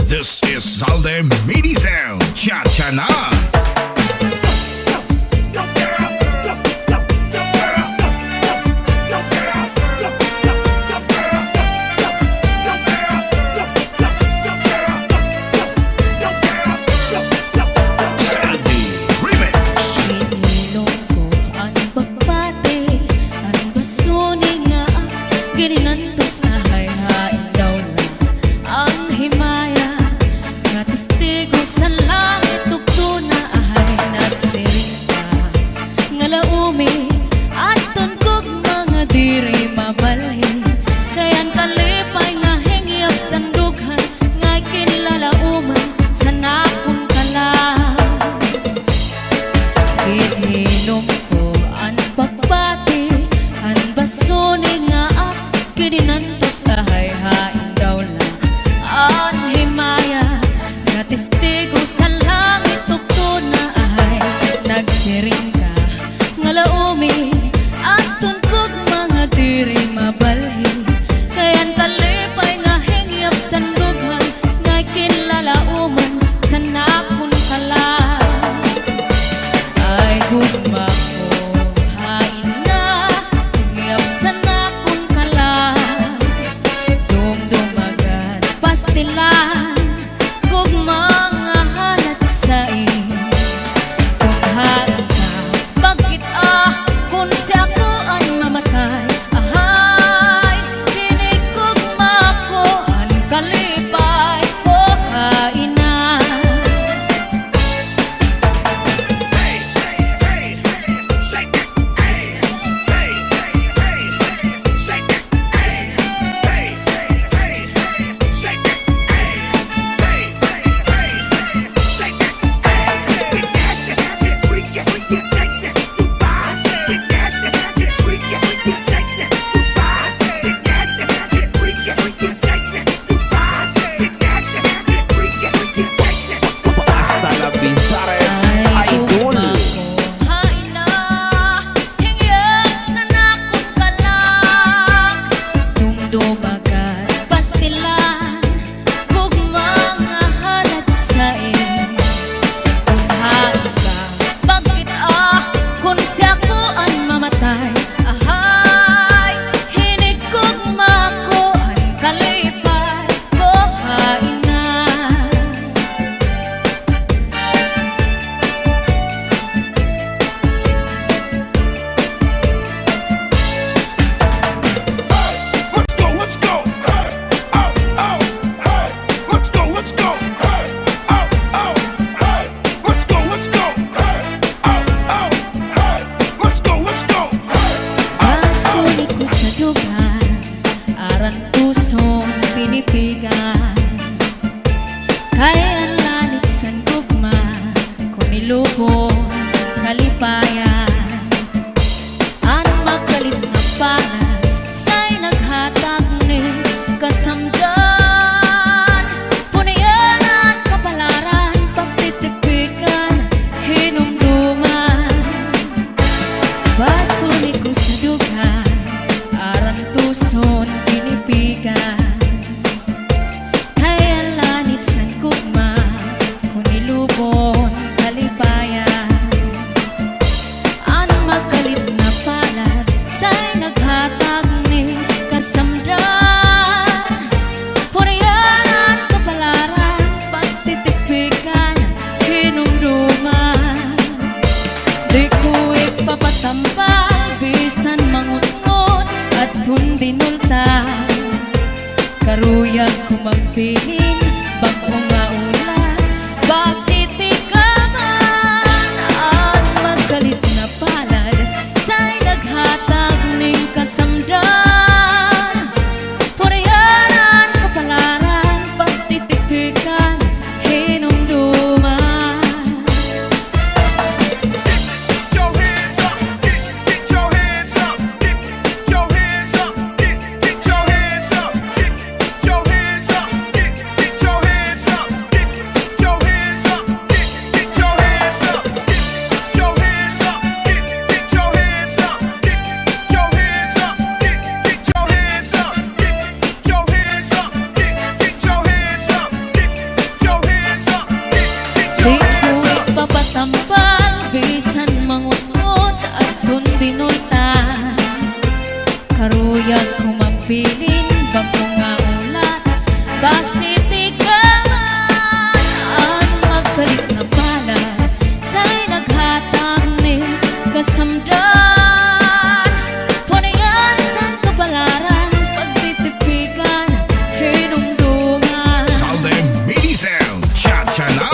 This is Zalde Mini Sound. Cha-cha na! Kininantos na hayhain daw na ang himaya nga testigo sa langit tugto na ahay nagsiring ka nga laumi aton kog mga diri mabalhin kayan kalipay nga hingyap sandughan nga kinlalauman sa nakong kalang ininom ko ang pagbati ang basoni nga kininantos sa hayhain daw lang ang himaya nga testigo sa langit tugto na ahay nagsiring ka nga laumi aton kog mga diri mabalhin kayan kalipay nga hingyap sandughan nga kinlalauman sa nakon kalang ay gugma ko hain na hingyap sa nakon pastilan kung mga halat sa kung halat ka bakit kung siya ko ang mamatay ahay hinig kong mako ang kalipay ko haina pinipigan kaya ang lanit sa gugma kung nilubo kalipayan ang magkalit na pangan sa'y naghatag ni kasamdan puniyanan kapalaran pagtitipikan hinumduman basuni ko sa dugan aran tuson pinipigan papatampal bisan mangunot at hindi nulta karuyag ko magpiling bagong nga ulan basiti ka man at magkalit na palad sa'y naghatag ning kasamdan puriyanan kapalaran pagtitipikan hinumduman. Basiti ka man at magkalit na pala sa'y naghatag ni kasamdan. Punayan sa kapalaran, pagtitipikan, hinumduman. Salde Mini Sound, cha-cha na.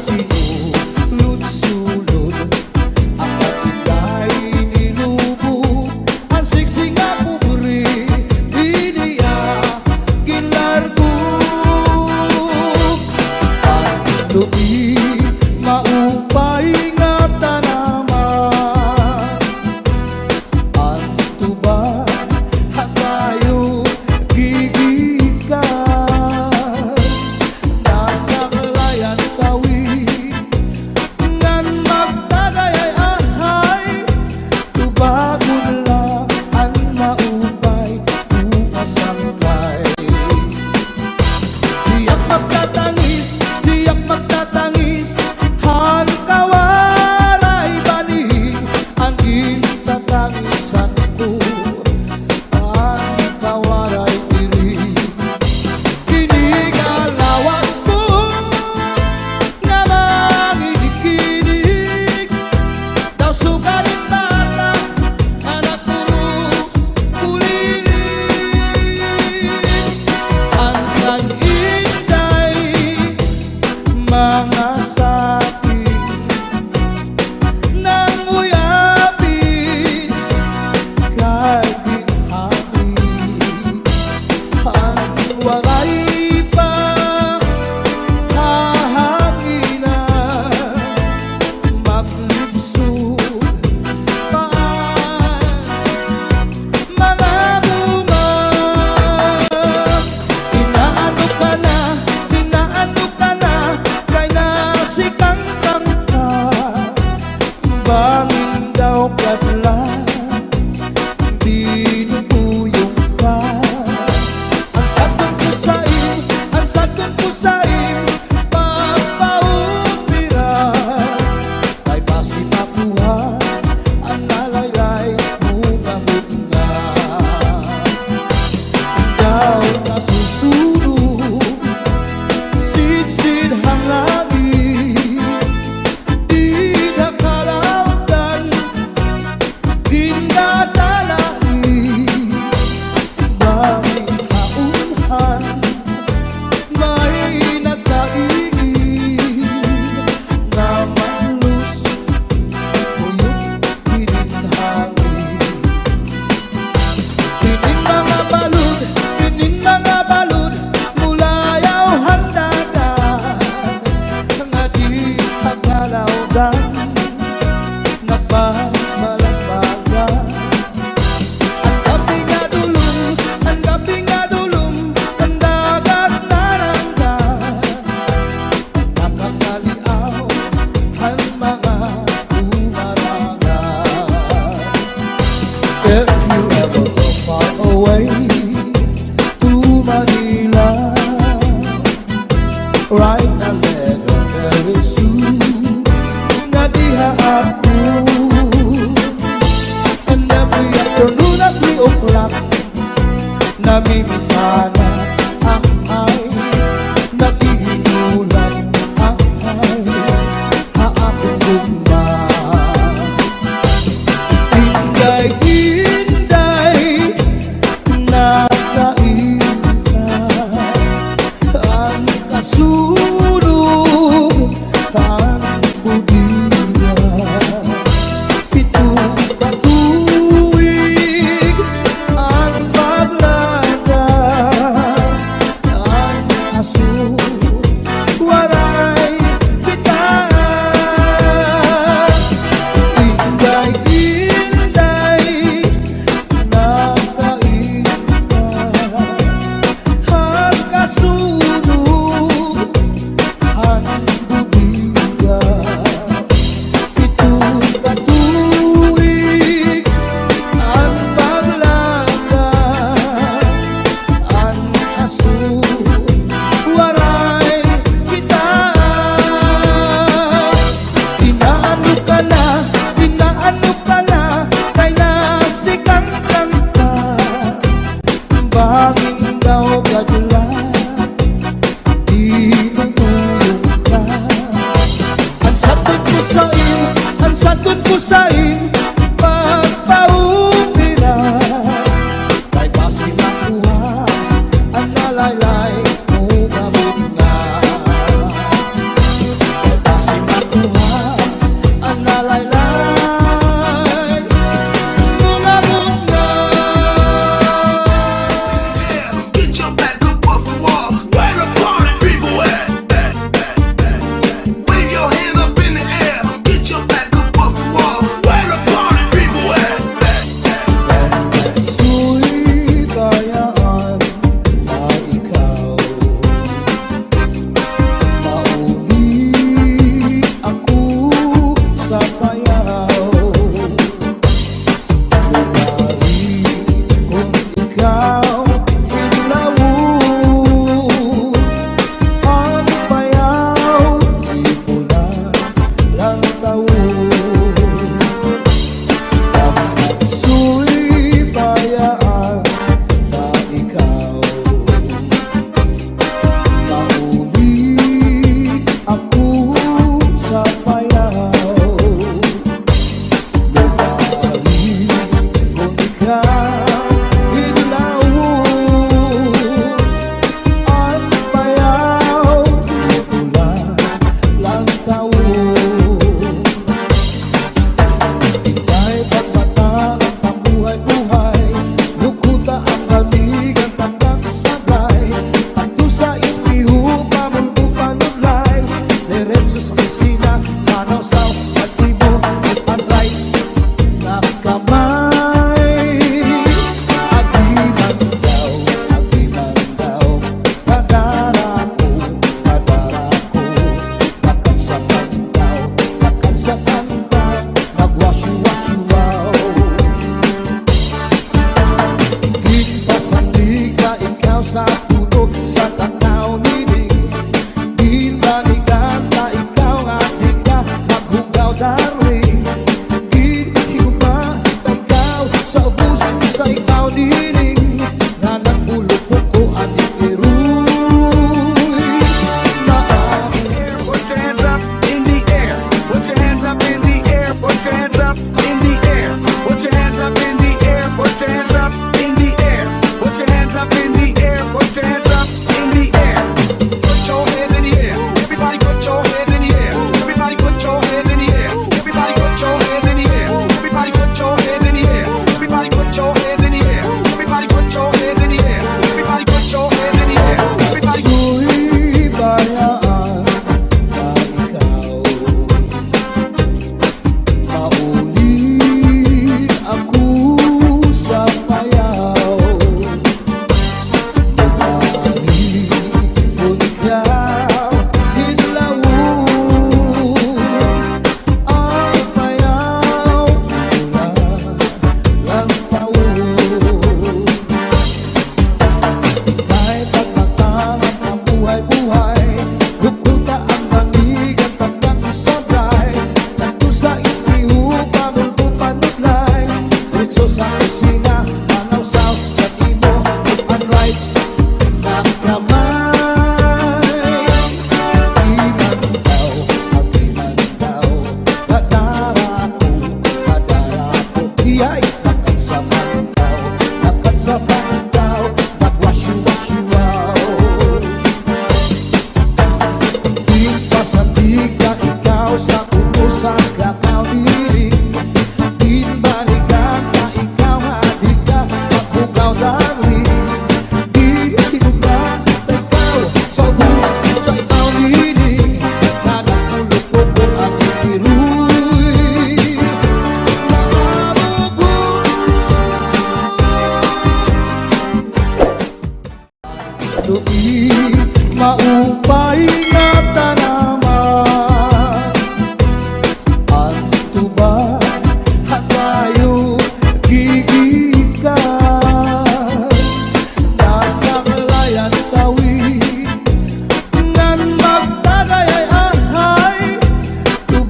sinulod-sulod ang patigay nilubog ang siksi nga pobre iniya ginlargog ang tubi maupay nga tanaman ang tuba hatayo gigikan nasa kalayan tawid ngan magtagayay ahay tubagon lang ang maupay umasangkay diyak magtatangis han kawaray bani ang itatangisan ko ang kawaray diri kinigalawas ko nga manginig-inig daw sugaling bata anak puro kulilig ang nag-inday mga sakit nang uyapin kay ginhapin ang walay pa hahanginan maglibsod pa mga buman inaano ka na kay nasikang kangka bangin daw katla dinubuyong ka ang sakon ko sa'yo pagpaupira kay basi makuha ang nalaylay mo ngamot nga daw nasusunod sid-sid hang langit di nakalawgan ginadalangin banging kaunhan may nagkaigin na malus uyok hininhangin Kinin mga balud mulayaw handagan nga di pagkalawgan nagbabalagbagan ang gabi nga dulong ang dagat naranggan nakakaliaw ang mga umarangan if you ever go far away to Manila right now very soon nga diha ako and every afternoon at 3 o'clock namimitana ang ay naghihinulan ang ay haakong gugma inday nakain ka ang kasulog ang budiya pitong batuig ang paglada ang aso waray kita inday nakain ka ang kasulog ang budiya pitong batuig ang paglada ang aso waray kita inaano ka na kay nasikang kangka banging daw kadula di matulog ka ang sakot ko sa'yo pagpaupira kay basi makuha ang nalaylay mo ngamot nga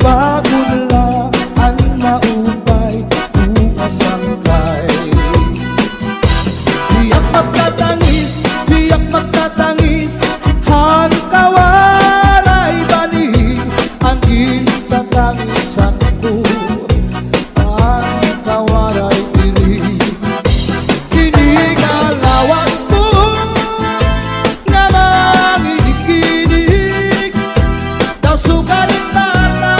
pagod lang ang maupay bukas ang kay. Tiyak magtatangis han kawaray bani ang itatangisan ko ang kawaray diri. Inigalawas mo nga manginig-inig daw sugalit tata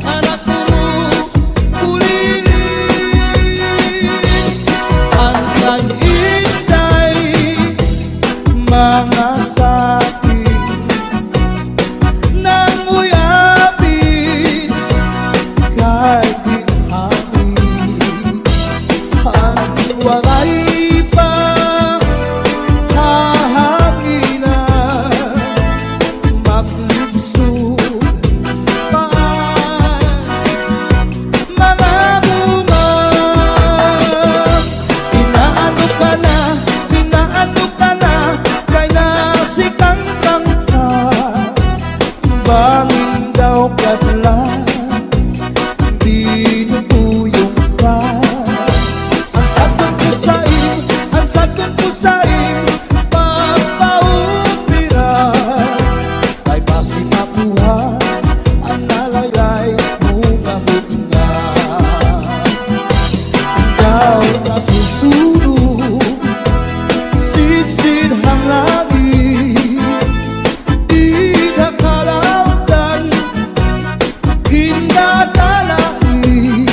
anak ko kulinig. Ang kanyintay mga sakit nang uyapin kay ginhangin. Ang wangay pa hahanginan maglubsog pa mga bunga. Inaano ka na kay nasikang kangka bangin daw kadlan dinutuyong ka. Ang sagot ko sa'yo pagpaupiran ay basi makuha ang nalaylay mo nga bunga. Ikaw nasusunod sidsid hang langit di nakalautan kinadalain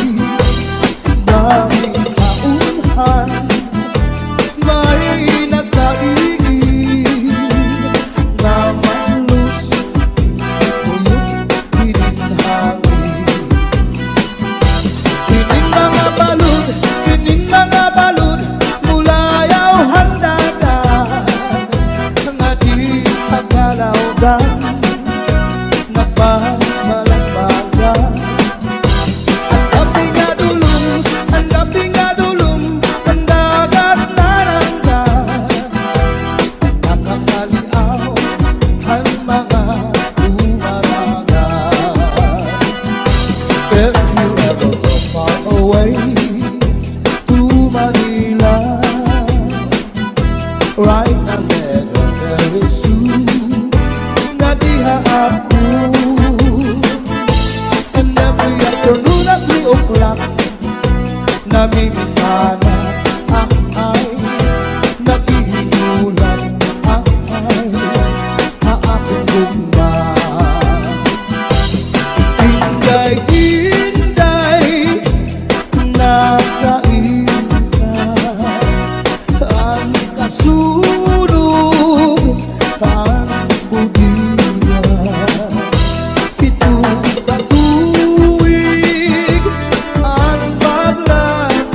daming kaunhan may nagkaigin na malus tuyok hininhangin. Kining mga balud mulayaw handagan nga di tagalawdan nagbabalambagan. Ang dating nga dulong ang dagat naranggan nakakaliaw ang mga umarangan. If you ever go far away to Manila, right ahead very soon na diha ako. And every afternoon at 3 o'clock namimikana ang ay naghihinulan ang ay haakong gugma. Inday-inday nakainta ang kasunog ang budiya. Itong katuwig ang paglakad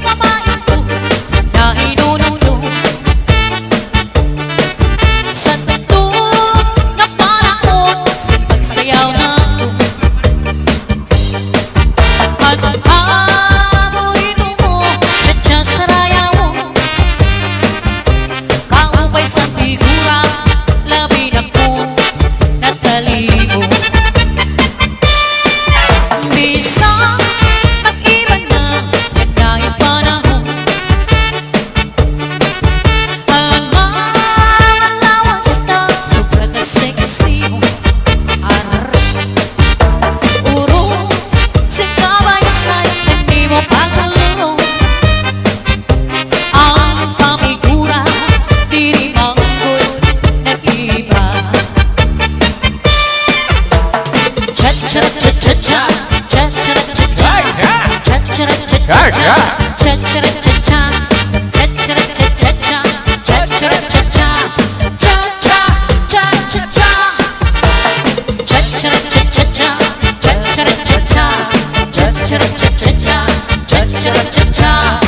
Babaeng ko na inununo sa tugtog na panahon, sa pagsayaw na to. At ang paborito mo, sadya sa raya mo, kaubay sa figura, labi ng kun na talibo. Bisang mag-iba na nagdayang panahon, ang mga lawas na sobra ka sexy mo. Arar, urong si kabay-say, hindi mo pagkalaro. Ang pamigura, di rin ang good nag-iba. Cha-cha-cha-cha-cha, cha-cha-cha-cha-cha, cha-cha-cha-cha-cha, cha-cha-cha-cha-cha, cha-cha-cha-cha-cha, cha-cha-cha-cha, cha-cha-cha-cha-cha, cha-cha-cha-cha-cha, cha-cha-cha-cha, cha-cha-cha-cha, cha-cha-cha-cha.